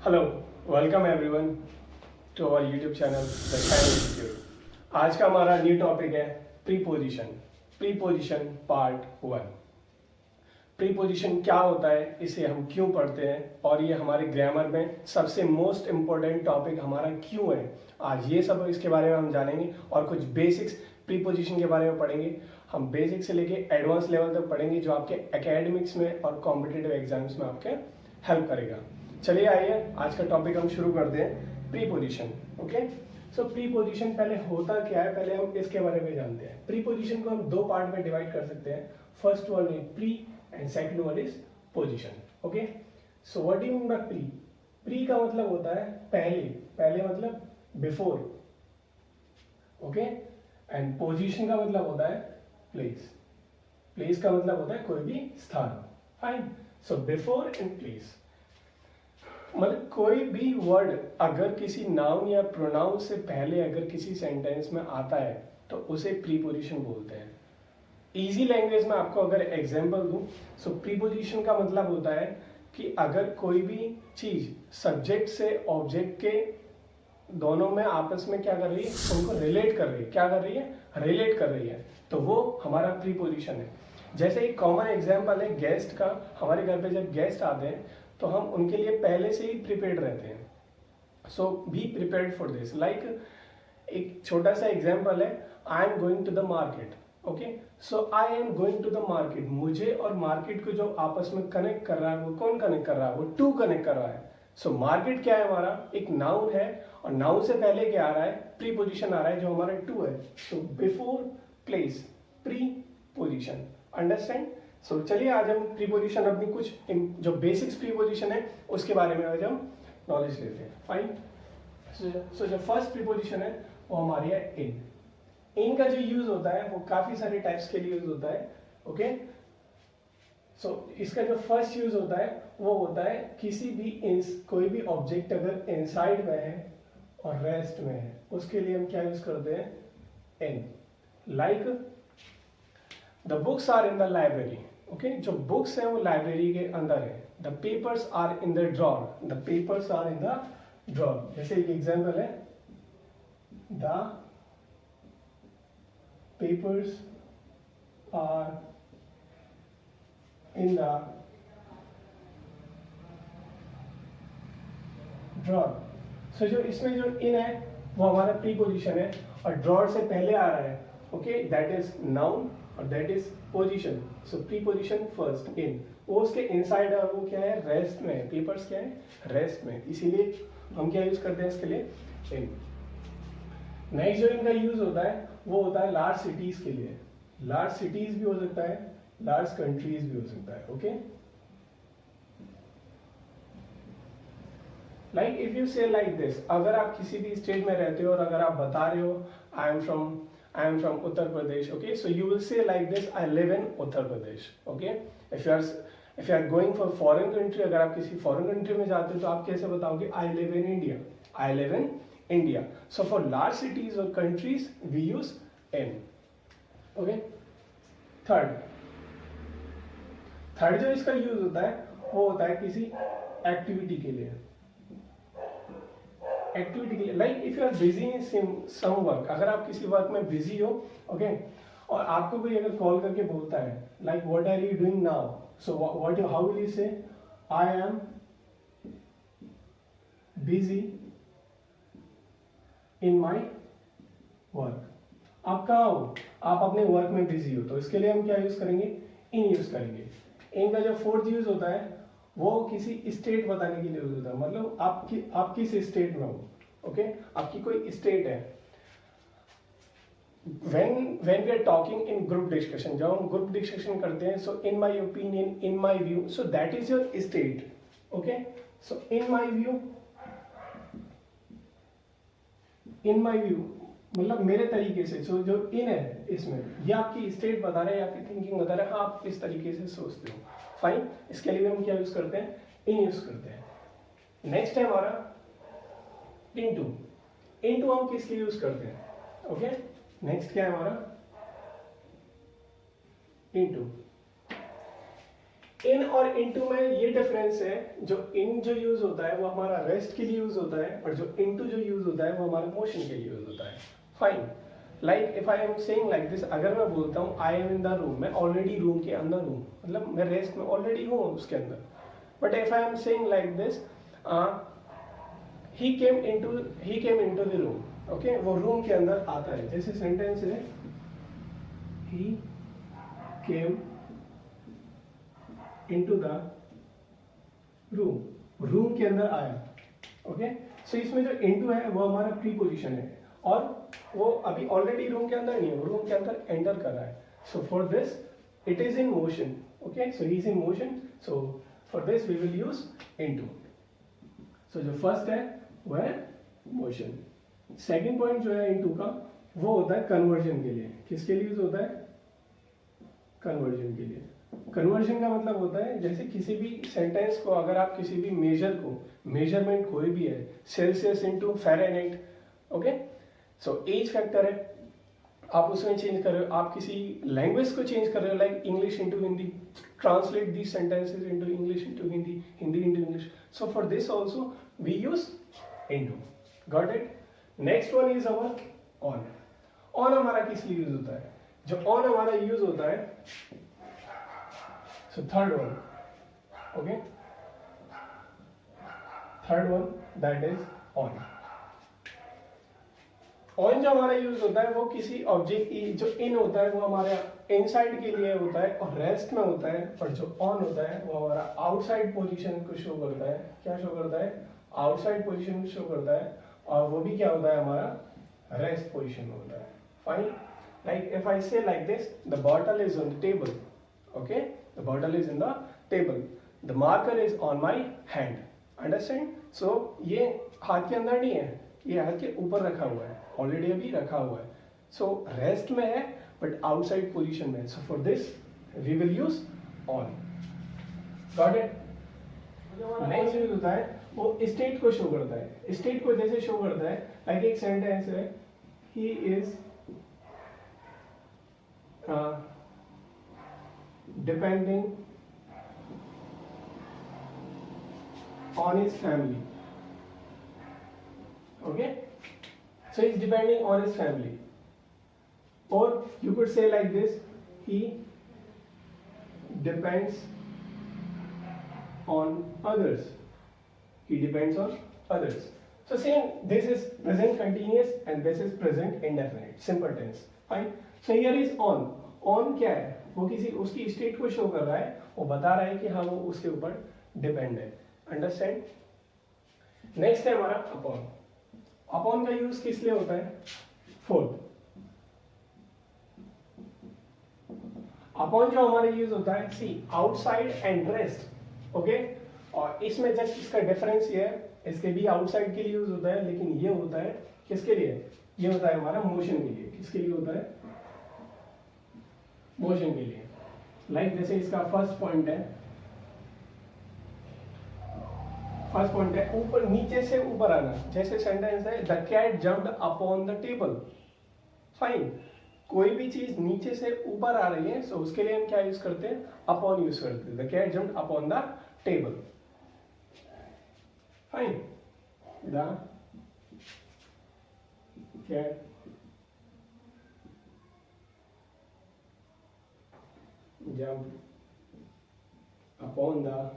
Hello, welcome everyone to our YouTube channel the Shine Institute. आज का हमारा new topic है प्रीपोजिशन। Preposition part 1। प्रीपोजिशन क्या होता है, इसे हम क्यों पढ़ते हैं और ये हमारे ग्रामर में सबसे मोस्ट इम्पोर्टेंट टॉपिक हमारा क्यों है। आज ये सब इसके बारे में हम जानेंगे और कुछ बेसिक्स प्रीपोजिशन के बारे में पढ़ेंगे। हम बेसिक से लेके एडवांस लेवल तक पढ़ेंगे जो आपके एकेडमिक्स में और कॉम्पिटिटिव एग्जाम्स में आपके हेल्प करेगा। चलिए आइए आज का टॉपिक हम शुरू करते हैं, प्रीपोजिशन। ओके, सो प्रीपोजिशन पहले होता क्या है, पहले हम इसके बारे में जानते हैं। प्रीपोजिशन को हम दो पार्ट में डिवाइड कर सकते हैं। First one is pre and second one is position. Okay, so what do you mean by pre? Pre का मतलब होता है पहले, पहले मतलब बिफोर। ओके, एंड पोजिशन का मतलब होता है प्लेस। प्लेस का मतलब होता है कोई भी स्थान। Fine, so before and place मतलब कोई भी वर्ड अगर किसी नाउन या प्रोनाउन से पहले अगर किसी सेंटेंस में आता है तो उसे प्रीपोजिशन बोलते हैं। इजी लैंग्वेज में आपको अगर एग्जांपल दूं, सो प्रीपोजिशन का मतलब होता है कि अगर कोई भी चीज सब्जेक्ट से ऑब्जेक्ट के दोनों में आपस में क्या कर रही है, उनको रिलेट कर रही है। क्या कर रही है? रिलेट कर रही है, तो वो हमारा प्रीपोजिशन है। जैसे एक कॉमन एग्जांपल है गेस्ट का। हमारे घर पे जब गेस्ट आते हैं तो हम उनके लिए पहले से ही प्रिपेयर्ड रहते हैं। So be prepared for this. Like एक छोटा सा एग्जांपल है, I am going to the market. Okay, so I am going to the market. मुझे और मार्केट को जो आपस में कनेक्ट कर रहा है वो कौन कनेक्ट कर रहा है? वो टू कनेक्ट कर रहा है। सो मार्केट क्या है? हमारा एक नाउन है और नाउन से पहले क्या आ रहा है? प्रीपोजिशन आ रहा है जो हमारा टू है। So before place, preposition. Understand? So चलिए आज हम प्रीपोजिशन अपनी कुछ जो बेसिक्स प्रीपोजिशन है उसके बारे में आज हम नॉलेज लेते हैं। फाइन, सो जो फर्स्ट प्रीपोजिशन है वो हमारी है इन। इन का जो यूज होता है वो काफी सारे टाइप्स के लिए यूज होता है। ओके, सो इसका जो फर्स्ट यूज होता है वो होता है किसी भी कोई भी ऑब्जेक्ट अगर इनसाइड में है और रेस्ट में है उसके लिए हम क्या यूज करते हैं? In. Like the books are in the library. Okay, जो बुक्स हैं वो लाइब्रेरी के अंदर है। The papers are in the drawer. The papers are in the drawer. जैसे एक एग्जांपल है, the papers are in the drawer. So जो इसमें जो इन है वो हमारा प्रीपोजिशन है और ड्रॉर से पहले आ रहा है। ओके, दैट इज नाउन और that is position. So preposition first in. वो उसके इनसाइड है और वो क्या है? रेस्ट में है। पेपर्स क्या है? रेस्ट में, इसीलिए हम क्या यूज करते हैं इसके लिए? इन। नेक्स्ट जो इनका यूज होता है वो होता है लार्ज सिटीज के लिए। लार्ज सिटीज भी हो सकता है, लार्ज कंट्रीज भी हो सकता है। Okay, like if you say like this, अगर आप किसी भी स्टेट में रहते हो और अगर आप बता रहे हो I am from Uttar Pradesh. Okay, so you will say like this, I live in Uttar Pradesh. Okay, if you are going for foreign country, अगर आप किसी फॉरेन कंट्री में जाते हो तो आप कैसे बताओगे? I live in India. I live in India. So for large cities और countries we use in. Okay, third जो इसका यूज होता है वो होता है किसी एक्टिविटी के लिए। एक्टिविटी के लिए, like if you are busy in some work, अगर आप किसी वर्क में बिजी हो, ओके, और आपको कोई अगर कॉल करके बोलता है like what are you doing now, so what how will you say? I am busy in my work. आप कहाँ हो? आप अपने वर्क में बिजी हो, तो इसके लिए हम क्या यूज करेंगे? इन यूज करेंगे। इनका जो फोर्थ यूज होता है वो किसी स्टेट बताने के लिए यूज होता है। मतलब आप किस स्टेट में हो। ओके, आपकी कोई स्टेट है। when we are talking in group discussion, जब हम ग्रुप डिस्कशन करते हैं, so in my opinion, in my view, so that is your state. Okay, so in my view मतलब मेरे तरीके से। सो जो इन है इसमें ये आपकी स्टेट बता रहा है, आपकी थिंकिंग बता रहा है, हाँ आप इस तरीके से सोचते हो। फाइन, इसके लिए भी हम क्या यूज करते हैं? इन यूज करते हैं। नेक्स्ट है हमारा इनटू। इनटू हम किसके यूज करते हैं? ओके, नेक्स्ट क्या है हमारा? इनटू। इन और इनटू में ये डिफरेंस है, जो इन जो यूज होता है वो हमारा रेस्ट के लिए यूज होता है, और जो इनटू जो यूज होता है वो हमारा मोशन के लिए यूज होता है. Fine. Like if I am saying like this, अगर मैं बोलता हूँ I am in the room, मैं ऑलरेडी रूम के अंदर हूँ, मतलब मैं रेस्ट में ऑलरेडी हूँ उसके अंदर. But if I am saying like this, he came into the room. Okay, वो रूम के अंदर आता है. जैसे सेंटेंस है he came into the room, room के अंदर आया. ओके, सो इसमें जो into है वो हमारा प्रीपोजिशन है, और वो अभी ऑलरेडी रूम के अंदर नहीं है, वो रूम के अंदर एंटर कर रहा है. So for this it is in motion. Okay, so he is in motion, so for this we will use into. So जो फर्स्ट है वो है मोशन. सेकंड पॉइंट जो है इनटू का, वो होता है कन्वर्जन के लिए. किसके लिए यूज होता है? कन्वर्जन के लिए. कन्वर्जन का मतलब होता है जैसे किसी भी सेंटेंस को अगर आप किसी भी मेजर को, मेजरमेंट कोई भी है, Celsius into Fahrenheit. Okay, so age factor है, आप उसमें चेंज कर रहे हो, आप किसी लैंग्वेज को चेंज कर रहे हो, like English into Hindi, translate these sentences into English into Hindi, Hindi into English. So for this also we use into. Got it? Next one is our on. On हमारा किस लिए यूज होता है? जो on हमारा यूज होता है, so third one. Okay? Third one, that is on. On जो हमारा यूज होता है वो किसी ऑब्जेक्ट की, जो इन होता है वो हमारे इनसाइड के लिए होता है और रेस्ट में होता है, और जो ऑन होता है वो हमारा आउटसाइड पोजीशन को शो करता है. क्या शो करता है? आउटसाइड पोजीशन शो करता है, और वो भी क्या होता है हमारा रेस्ट पोजीशन में होता है. Fine. Like if I say like this, the bottle is on the table. Okay, the bottle is in the table, the marker is on my hand. Understand? So ये हाथ के अंदर नहीं है, ये हाथ के ऊपर रखा हुआ है, ऑलरेडी अभी रखा हुआ है. सो रेस्ट में है बट आउटसाइड पोजीशन में. So for this we will use on. Got it? Next use होता है वो स्टेट को शो करता है. स्टेट को जैसे शो करता है, लाइक एक सेंटेंस है he is depending on his family. Okay, so he is depending on his family. और you could say like this, he depends on others. He depends on others. So same, this is present continuous and this is present indefinite, simple tense. Fine. So here is on. On क्या है? वो किसी उसकी state को show कर रहा है, वो बता रहा है कि हाँ वो उसके ऊपर डिपेंड है. अंडरस्टैंड? नेक्स्ट है हमारा अपॉन. अपॉन का यूज किस लिए होता है? फोर्थ. अपॉन जो हमारा यूज होता है, सी आउटसाइड एंड रेस्ट. ओके, और इसमें जस्ट इसका डिफरेंस ये है, इसके भी आउटसाइड के लिए यूज होता है, लेकिन ये होता है किसके लिए? ये होता है हमारा मोशन के लिए. किसके लिए होता है? मोशन के लिए. लाइक जैसे इसका फर्स्ट पॉइंट है, ऊपर नीचे से ऊपर आना. जैसे सेंटेंस है the cat jumped upon the table. Fine. कोई भी चीज नीचे से ऊपर आ रही है, सो उसके लिए हम क्या यूज करते हैं? अपॉन यूज करते हैं. The cat jumped upon the table. Fine. The cat jumped upon the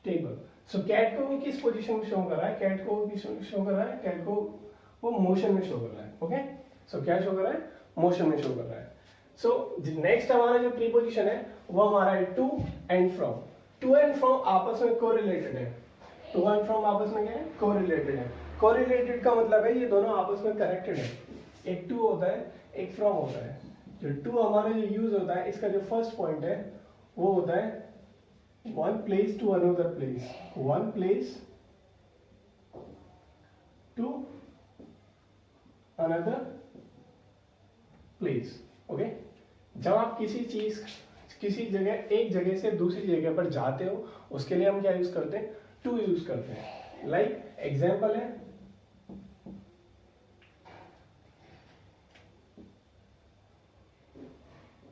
table. So cat को वो किस पोजीशन में शो कर रहा है? कैट को वो शो कर रहा है, कैट को वो मोशन में शो कर रहा है. ओके, सो क्या शो कर रहा है? मोशन में शो कर रहा है. सो नेक्स्ट हमारा जो प्रीपोजिशन है वो हमारा है to and from. To and from आपस में कोरिलेटेड है. टू एंड फ्रॉम आपस में क्या है? कोरिलेटेड है. कोरिलेटेड का मतलब है ये दोनों आपस में कनेक्टेड है. एक टू होता है, एक फ्रॉम होता है. जो टू हमारा जो यूज होता है, इसका जो फर्स्ट पॉइंट है वो होता है one place to another place. One place to another place. Okay, जब आप किसी जगह, एक जगह से दूसरी जगह पर जाते हो, उसके लिए हम क्या यूज करते हैं? टू यूज करते हैं. लाइक एग्जाम्पल है,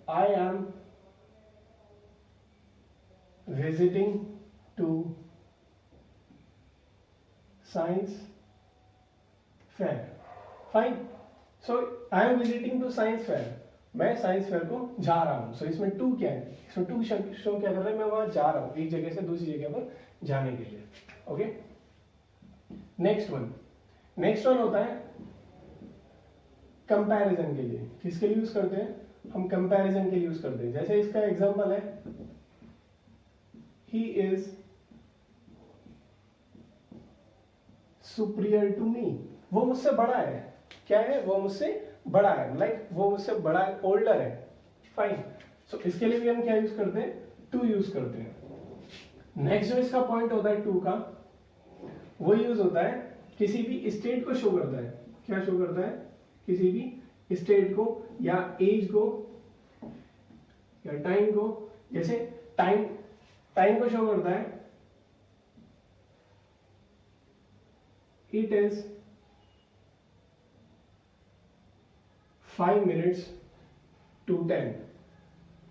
I M visiting to science fair. Fine. So I am visiting to science fair. मैं साइंस फेयर को जा रहा हूँ. सो इसमें टू क्या है, इसमें टू शो क्या कर रहा है, मैं वहां जा रहा हूँ एक जगह से दूसरी जगह पर जाने के लिए. ओके. नेक्स्ट वन होता है कंपैरिजन के लिए. किसके लिए यूज करते हैं, हम कंपैरिजन के लिए यूज करते हैं. जैसे इसका एग्जांपल है, he is superior to me. वो मुझसे बड़ा है. क्या है, वो मुझसे बड़ा है. लाइक वो मुझसे बड़ा है, ओल्डर है. फाइन. सो इसके लिए भी हम क्या यूज करते हैं, टू यूज करते हैं. नेक्स्ट जो इसका पॉइंट होता है टू का, वो यूज होता है किसी भी स्टेट को शो करता है. क्या शो करता है, किसी भी स्टेट को या एज को या टाइम को. जैसे टाइम को शो करता है, इट इज 5 minutes to 10.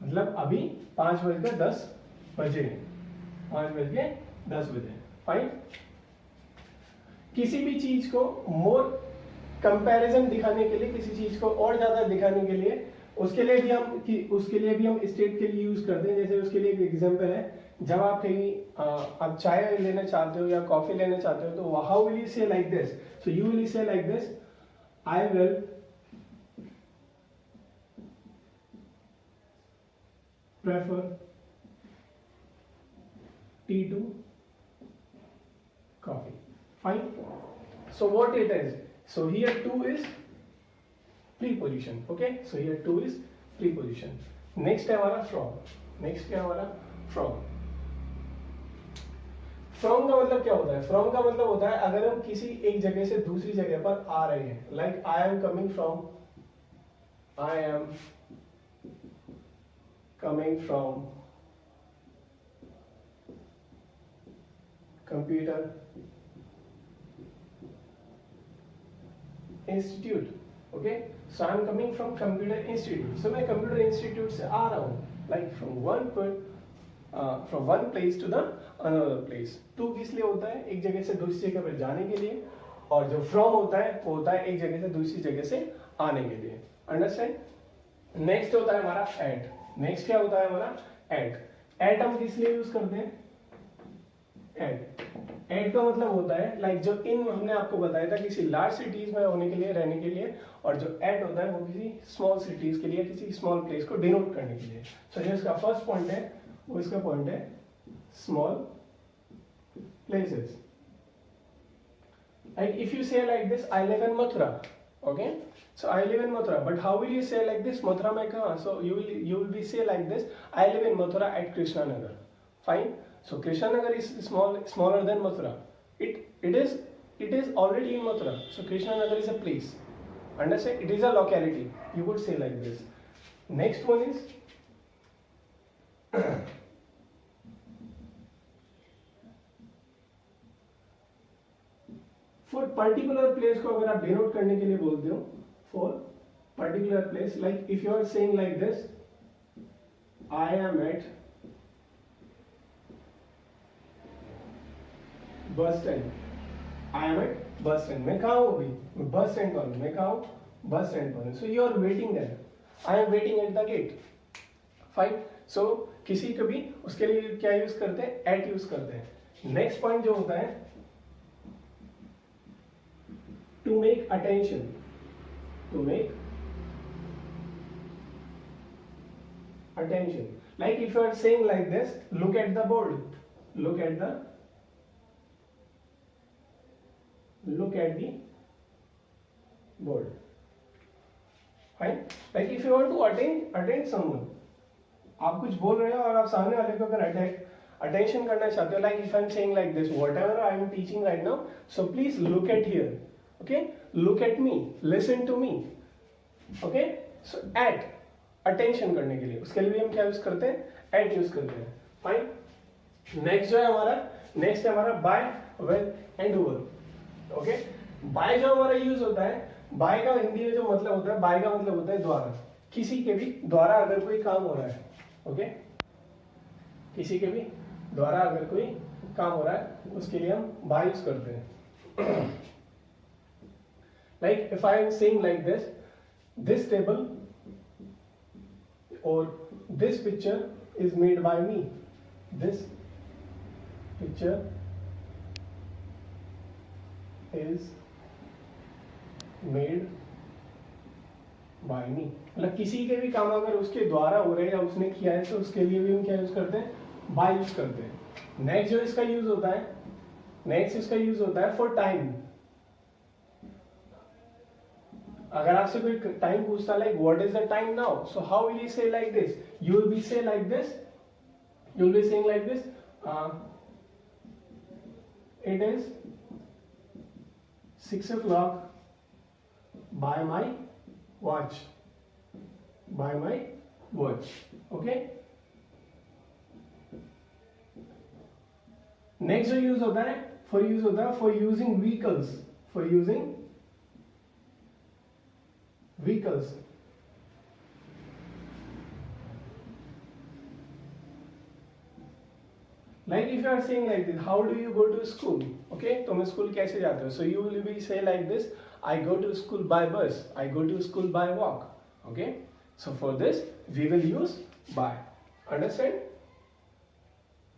मतलब अभी 5:10 हैं. 5:10 फाइन. किसी भी चीज को मोर कंपैरिजन दिखाने के लिए, किसी चीज को और ज्यादा दिखाने के लिए, उसके लिए भी हम स्टेट के लिए यूज करते हैं. जैसे उसके लिए एक एग्जांपल है, जब आप कहीं आप चाय लेना चाहते हो या कॉफी लेना चाहते हो, तो how will you say like this. So you will say like this, I will prefer tea to coffee. Fine. So what it is? So here two is preposition. Okay. So here two is preposition. Next है हमारा from. Next क्या हमारा from. From का मतलब क्या होता है? From का मतलब होता है अगर हम किसी एक जगह से दूसरी जगह पर आ रहे हैं. Like I am coming from computer institute. Okay, so I am coming from computer institute. So मैं computer institute से आ रहा हूँ. Like from one place to the another place. तो किस लिए होता है, एक जगह से दूसरी जगह पर जाने के लिए. और जो from होता है वो होता है एक जगह से दूसरी जगह से आने के लिए. अंडरस्टैंड. नेक्स्ट होता है हमारा at. नेक्स्ट क्या होता है हमारा at हम किस लिए यूज करते हैं, at का मतलब होता है लाइक जो इन हमने आपको बताया था किसी लार्ज सिटीज में होने के लिए, रहने के लिए. और जो at होता है वो किसी स्मॉल सिटीज के लिए, किसी स्मॉल प्लेस को डिनोट करने के लिए. सो जो इसका फर्स्ट पॉइंट है वो इसका पॉइंट है small places. Like if you say like this, I live in Mathura. Okay, so I live in Mathura, but how will you say like this, Mathura mein kahan? So you will be say like this, I live in Mathura at Krishnanagar. Fine. So Krishnanagar is smaller than Mathura. It is already in Mathura. So Krishnanagar is a place. Understand? It is a locality. You would say like this. Next one is for particular place को अगर आप denote करने के लिए बोलते हो, for particular place, like if you are saying like this, I am at bus stand. I am at bus stand. मैं कहा हूं अभी, मैं बस स्टैंड पर हूं. मैं कहा हूं, बस स्टैंड पर हूं. So you are waiting there. I am waiting at the gate. Fine. So किसी को भी उसके लिए क्या यूज करते हैं, एट यूज करते हैं. नेक्स्ट पॉइंट जो होता है to make attention. Like if you are saying like this, look at the board. Look at the board. Fine. Like if you want to attend someone, आप कुछ बोल रहे हो और आप सामने वाले को अगर attention करना चाहते हो, like if I am saying like this, whatever I am teaching right now, so please look at here. Okay, look at me, listen to me. Okay, so at attention करने के लिए, उसके लिए भी हम क्या यूज करते हैं, at यूज करते हैं. फाइन. नेक्स्ट जो है हमारा by, well and over. Okay, by जो हमारा यूज होता है, by का हिंदी में जो मतलब होता है, by का मतलब होता है द्वारा. किसी के भी द्वारा अगर कोई काम हो रहा है, ओके, किसी के भी द्वारा अगर कोई काम हो रहा है उसके लिए हम by यूज करते हैं. Like if I am saying like this table or this picture is made by me. This picture is made by me. मतलब किसी के भी काम अगर उसके द्वारा हो रहे हैं या उसने किया है तो उसके लिए भी हम क्या यूज करते हैं? by यूज करते हैं. नेक्स्ट जो इसका यूज होता है, नेक्स्ट इसका यूज होता है फॉर टाइम. अगर आपसे कोई टाइम पूछता है like what is the time now, so how will you say like this? You will be say like this, you will be saying like this, it is 6 o'clock by my watch. By my watch. Okay. Next जो use होता है for using vehicles. For using vehicles. Like if you are saying like this, how do you go to school? Okay, तुम school कैसे जाते हो? So you will be say like this, I go to school by bus, I go to school by walk. Okay, so for this we will use by. Understand?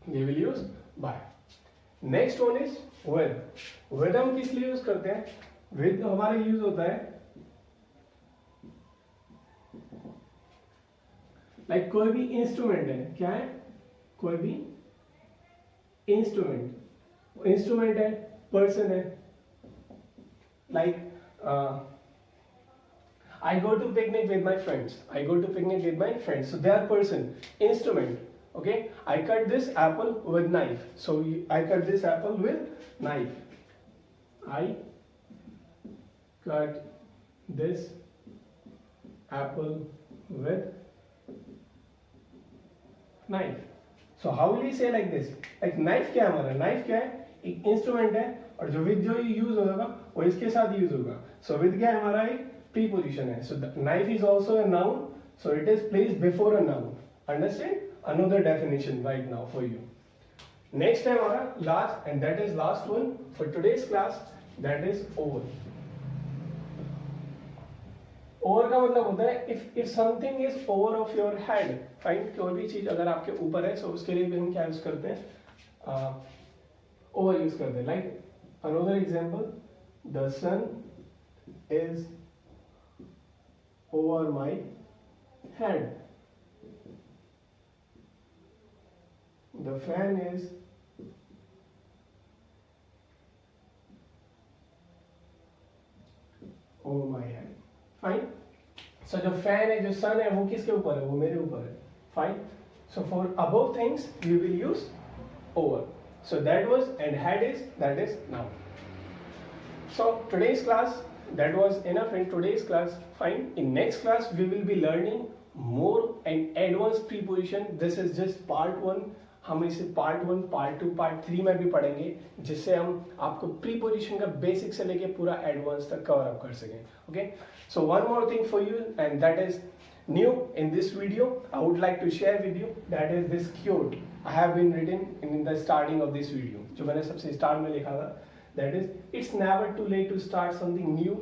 We will use by. Next one is with. With हम किस लिए use करते हैं? With हमारा use होता है like कोई भी इंस्ट्रूमेंट है. क्या है? कोई भी इंस्ट्रूमेंट. इंस्ट्रूमेंट है, पर्सन है. Like I go to picnic with my friends. I go to picnic with my friends. So they are person. Instrument. Okay. I cut this apple with knife. So I cut this apple with knife. I cut this apple with knife. So how will we say like this? Like knife क्या है हमारा? Knife क्या है? एक instrument है और जो with जो यूज होगा वो इसके साथ यूज होगा. So with क्या है हमारा? एक preposition है. So the knife is also a noun. So it is placed before a noun. Understand? Another definition right now for you. Next है हमारा last, and that is last one for today's class. That is over. Over का मतलब होता है if something is over of your head. Fine. कोई भी चीज अगर आपके ऊपर है सो उसके लिए भी हम क्या यूज करते हैं? ओवर यूज करते हैं. Like another example, the sun is over my head. The fan is over my head. Fine. So जो फैन है, जो सन है, वो किसके ऊपर है? वो मेरे ऊपर है. Fine. So for above things we will use over. So that was, and head is, that is now. So today's class, that was enough in today's class. Fine. In next class we will be learning more and advanced preposition. This is just part 1. हम इसे part 1, part 2, part 3 में भी पढ़ेंगे, जिससे हम आपको preposition का basic से लेके पूरा एडवांस तक कवर अप कर सकें. Okay. So one more thing for you, and that is new in this video. I would like to share with you, that is this cute. I have been written in the starting of this video. जो मैंने सबसे start में लिखा था, that is, it's never too late to start something new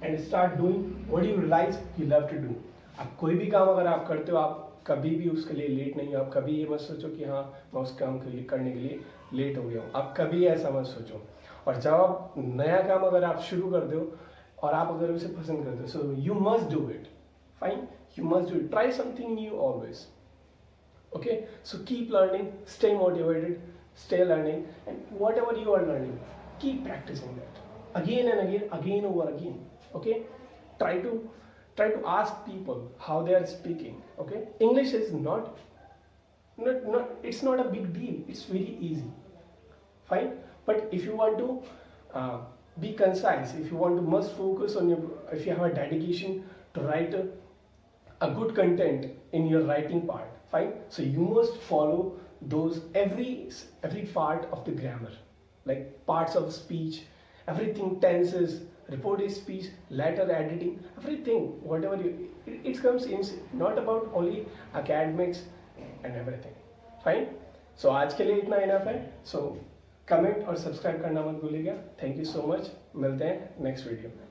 and start doing what you realize you love to do. आप कोई भी काम अगर आप करते हो, आप कभी भी उसके लिए लेट नहीं हो. आप कभी ये मत सोचो कि हाँ मैं उस काम के लिए करने के लिए लेट हो गया हूँ. आप कभी ऐसा मत सोचो. और जब आप नया काम अगर आप शुरू करते हो और आप अगर उसे पसंद करते हो, so you must do it. Fine. You must do it. Try something new always. Okay. So keep learning, stay motivated, stay learning, and whatever you are learning, keep practicing that again and again, again over again. Okay. Try to ask people how they are speaking. Okay. English is not it's not a big deal. It's very easy. Fine. But if you want to be concise, if you want to must focus on if you have a dedication to write a good content in your writing part, fine. So you must follow those every part of the grammar, like parts of speech, everything, tenses, reported speech, letter editing, everything, whatever it comes in, not about only academics and everything. Fine. सो आज के लिए इतना enough है. So comment और subscribe करना मत भूलिएगा. Thank you so much. मिलते हैं नेक्स्ट वीडियो में.